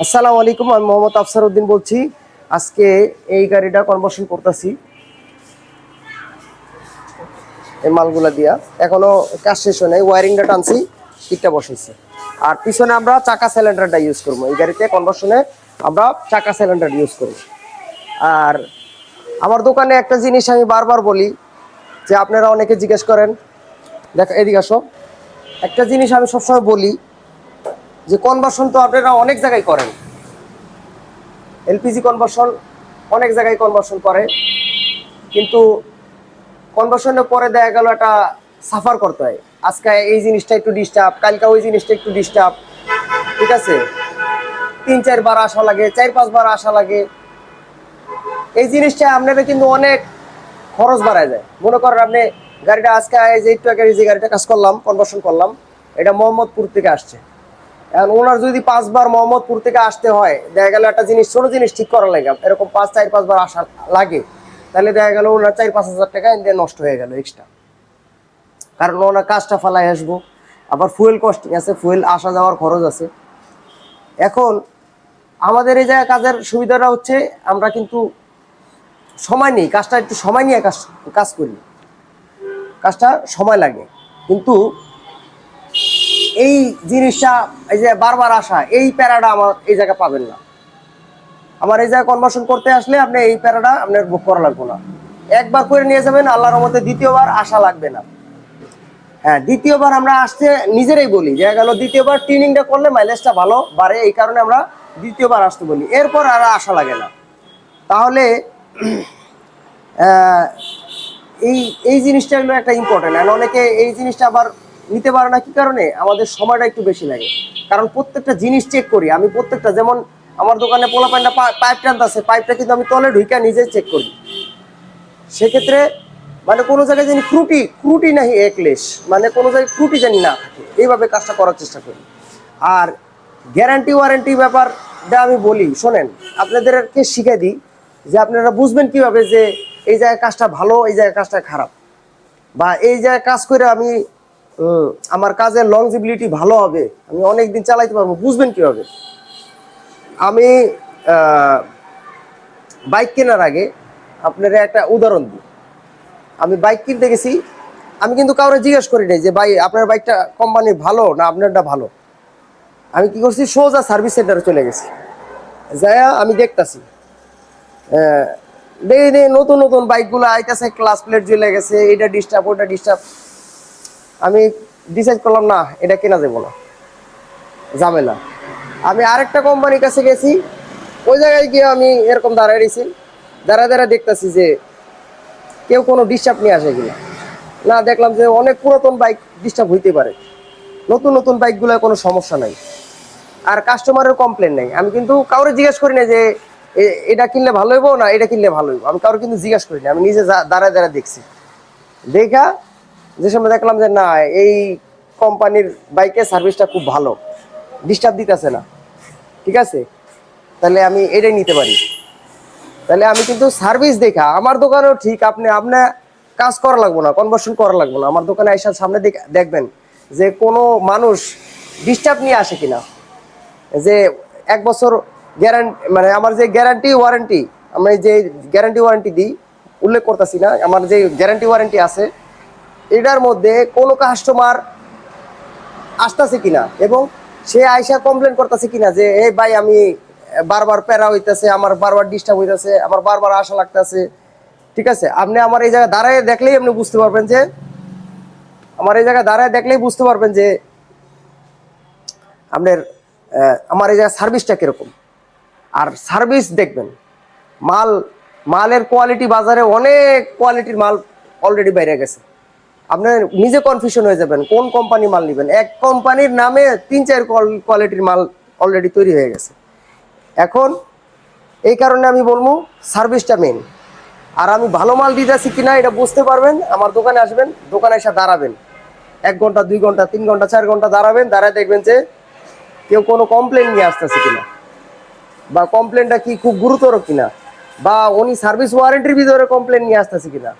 আসসালামু আলাইকুম, আমি মোহাম্মদ আফসার উদ্দিন বলছি। আজকে এই গাড়িটা কনভার্সন করতেছি এই মালগুলা দিয়া। এখনো কাজ শেষ হয় নাই, ওয়ারিংটা টানছি, ইটটা বসাইছি। আর পিছনে আমরা চাকা সিলিন্ডারটা ইউজ করবো এই গাড়িতে। কনভার্সনে আমরা চাকা সিলিন্ডার ইউজ করবো। আর আমার দোকানে একটা জিনিস আমি বারবার বলি, যে আপনারা অনেকে জিজ্ঞেস করেন, দেখ এদিকে আসো, একটা জিনিস আমি সবসময় বলি যে কনভার্সন তো আপনারা অনেক জায়গায় করেন, এলপিজি কনভার্সন অনেক জায়গায় কনভার্সন করে, কিন্তু কনভার্সনের পরে দেখা গেল একটা সাফার করতে হয়। আজকে এই জিনিসটা একটু ডিস্টার্ব, কালকে ওই জিনিসটা একটু ডিস্টার্ব, ঠিক আছে? 3-4 বার আসা লাগে, 4-5 বার আসা লাগে। এই জিনিসটা আপনারা কিন্তু অনেক খরচ বাড়ায় যায়। মনে করেন আপনি গাড়িটা আজকে যে একটু আগে যে গাড়িটা কাজ করলাম, কনভার্সন করলাম, এটা মোহাম্মদপুর থেকে আসছে। এখন ওনার যদি 5 বার মোহাম্মদপুর থেকে আসতে হয়, দেখা গেল একটা জিনিস, ছোট জিনিস ঠিক করা লাগে এরকম 4-5 বার আসা লাগে, তাহলে দেখা গেল ওনার 4-5 হাজার টাকা এনে নষ্ট হয়ে গেল এক্সট্রা। কারণ ওনার কাজটা ফালাই আসবো, আবার ফুয়েল কস্টিং আছে, ফুয়েল আসা যাওয়ার খরচ আছে। এখন আমাদের এই জায়গায় কাজের সুবিধাটা হচ্ছে আমরা কিন্তু সময় নেই, কাজটা একটু সময় নিয়ে কাজ করি, কাজটা সময় লাগে। কিন্তু এই জিনিসটা, এই যে বারবার আসা, এই প্যারাটা আমার এই জায়গায় পাবেন না। আমার এই জায়গায় কনভার্সন করতে আসলে আপনি এই প্যারাটা আপনার বুক করা লাগবে না। একবার করে নিয়ে যাবেন, আল্লাহর রহমতে দ্বিতীয়বার আসা লাগবে না। হ্যাঁ, দ্বিতীয়বার আমরা আসতে নিজেরাই বলি, দেখা গেল দ্বিতীয়বার ট্রেনিংটা করলে মাইলেজটা ভালো বাড়ে, এই কারণে আমরা দ্বিতীয়বার আসতে বলি, এরপর আর আসা লাগে না। তাহলে এই এই জিনিসটা হলো একটা ইম্পর্টেন্ট। আর অনেকে এই জিনিসটা আবার নিতে পারে না, কি কারণে? আমাদের সময়টা একটু বেশি লাগে। কারণ প্রত্যেকটা জিনিস চেক করি আমি, প্রত্যেকটা, যেমন আমার দোকানে পোলাপাইনটা পাইপ টানতেছে, পাইপটা কিন্তু আমি তলে ঢুইকা নিজে চেক করি। সেক্ষেত্রে মানে কোনো জায়গায় জানি ত্রুটি নাহি একলেশ, মানে কোনো জায়গায় ত্রুটি জানি না থাকে, এইভাবে কাজটা করার চেষ্টা করি। আর গ্যারান্টি ওয়ারেন্টি ব্যাপারটা আমি বলি, শোনেন, আপনাদেরকে শিখে দিই যে আপনারা বুঝবেন কিভাবে যে এই জায়গায় কাজটা ভালো, এই জায়গায় কাজটা খারাপ, বা এই জায়গায় কাজ করে আমি আমার কাজের লংজিবিলিটি ভালো হবে, আমি অনেক দিন চালাইতে পারবো, বুঝবেন কিভাবে? আমি বাইক কেনার আগে আপনারা একটা উদাহরণ দিই। আমি বাইক কিনতে গেছি, আমি কিন্তু কাউরে জিজ্ঞেস করি নাই যে ভাই আপনার বাইকটা কোম্পানি ভালো না আপনারটা ভালো। আমি কি করছি, সোজা সার্ভিস সেন্টারে চলে গেছি, যাইয়া আমি দেখতেছি দেখি নতুন নতুন বাইকগুলো আইতেছে, ক্লাস প্লেট জ্বলে গেছে, এটা ডিস্টার্ব, ওটা ডিস্টার্ব। আমি ডিসাইড করলাম না, এটা কেনা যাবো না, ঝামেলা। আমি আরেকটা কোম্পানির কাছে গেছি, ওই জায়গায় গিয়ে আমি এরকম দাঁড়ায় রয়েছি, দাঁড়ায় দেখতেছি যে কেউ কোনো ডিস্টার্ব নিয়ে আসে কিনা। না, দেখলাম যে অনেক পুরাতন বাইক ডিস্টার্ব হইতে পারে, নতুন নতুন বাইকগুলোর কোনো সমস্যা নাই, আর কাস্টমারের কমপ্লেন নেই। আমি কিন্তু কাউরে জিজ্ঞেস করি না যে এটা কিনলে ভালো হইব না এটা কিনলে ভালো হইব, আমি কাউরে কিন্তু জিজ্ঞেস করি না, আমি নিজে দাঁড়ায় দেখছি। দেখা যে সময় দেখলাম যে না, এই কোম্পানির বাইকের সার্ভিসটা খুব ভালো, ডিস্টার্ব দিতেছে না, ঠিক আছে, তাহলে আমি এটাই নিতে পারি। তাহলে আমি কিন্তু সার্ভিস দেখা, আমার দোকানেও ঠিক আপনার কাজ করা লাগবো না, কনভার্সন করা লাগবো না, আমার দোকানে আসার সামনে দেখবেন যে কোনো মানুষ ডিস্টার্ব নিয়ে আসে কিনা। যে 1 বছর গ্যারান্টি, মানে আমার যে গ্যারান্টি ওয়ারেন্টি, আমি যে গ্যারান্টি ওয়ারেন্টি দিই, উল্লেখ করতেছি না, আমার যে গ্যারান্টি ওয়ারেন্টি আছে, এটার মধ্যে কোনো কাস্টমার আসতেছে কিনা এবং সে আইসা কমপ্লেন করতেছে কিনা যে এই ভাই আমি বারবার প্যারা হইতেছে, আমার বারবার ডিস্টার্ব হইতেছে, আমার বারবার আশা লাগতেছে, ঠিক আছে? আপনি আমার এই জায়গায় দাঁড়ায় দেখলেই আপনি বুঝতে পারবেন যে, আমার এই জায়গায় দাঁড়ায় দেখলেই বুঝতে পারবেন যে আপনার আমার এই জায়গায় সার্ভিসটা কিরকম। আর সার্ভিস দেখবেন, মালের কোয়ালিটি, বাজারে অনেক কোয়ালিটির মাল অলরেডি বাইরে গেছে, আপনার নিজে কনফিউশন হয়ে যাবেন কোন কোম্পানি মাল নেবেন। এক কোম্পানির নামে 3-4 কোয়ালিটির মাল অলরেডি তৈরি হয়ে গেছে। এখন এই কারণে আমি বলবো সার্ভিসটা মেন। আর আমি ভালো মাল দিতেছি কিনা এটা বুঝতে পারবেন, আমার দোকানে আসবেন, দোকানে এসে দাঁড়াবেন, 1 ঘন্টা 2 ঘন্টা 3 ঘন্টা 4 ঘন্টা দাঁড়াবেন, দাঁড়ায় দেখবেন যে কেউ কোনো কমপ্লেন নিয়ে আসতেছে কিনা, বা কমপ্লেনটা কি খুব গুরুতর কিনা, বা উনি সার্ভিস ওয়ারেন্টির ভিতরে কমপ্লেন নিয়ে আসতেছে কিনা।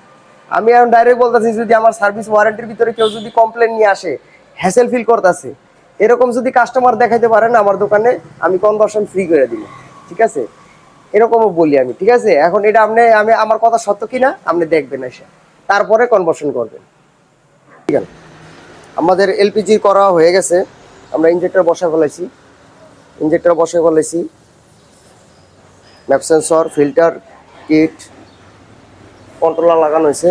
আমি এখন ডাইরেক্ট বলতেছি, যদি আমার সার্ভিস ওয়ারেন্টির ভিতরে কেউ যদি কমপ্লেন নিয়ে আসে, হ্যাসেল ফিল করতেছে, এরকম যদি কাস্টমার দেখাইতে পারেন আমার দোকানে, আমি কনভার্সন ফ্রি করে দিব, ঠিক আছে? এরকমও বলি আমি, ঠিক আছে? এখন এটা আমি আমার কথা সত্য কিনা আপনি দেখবেন এসে, তারপরে কনভার্সন করবেন, ঠিক আছে? আমাদের এলপিজি করা হয়ে গেছে, আমরা ইনজেক্টর বসে ফেলেছি, map sensor, filter kit, controller লাগানো হয়েছে।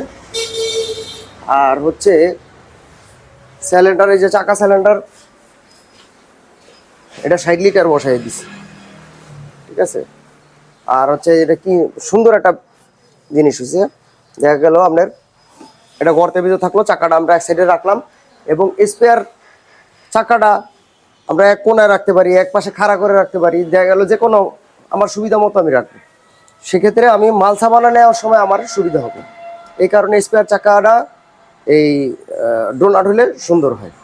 আর হচ্ছে সিলিন্ডার, এই যে চাকা সিলিন্ডার, এটা 60 লিটার বসাই দিছি, ঠিক আছে? আর হচ্ছে এটা কি সুন্দর একটা জিনিস হয়েছে, দেখা গেল আপনার এটা গর্তের ভিতরে থাকলো, চাকাটা আমরা এক সাইডে রাখলাম, এবং স্পেয়ার চাকাটা আমরা এক কোনায় রাখতে পারি, এক পাশে খাড়া করে রাখতে পারি, দেখা গেল যে কোনো আমার সুবিধা মতো আমি রাখবো। সেক্ষেত্রে আমি মাল সামানা নেওয়ার সময় আমার সুবিধা হবে, এই কারণে স্পেয়ার চাকাটা এই ডোনাট হলে সুন্দর হয়।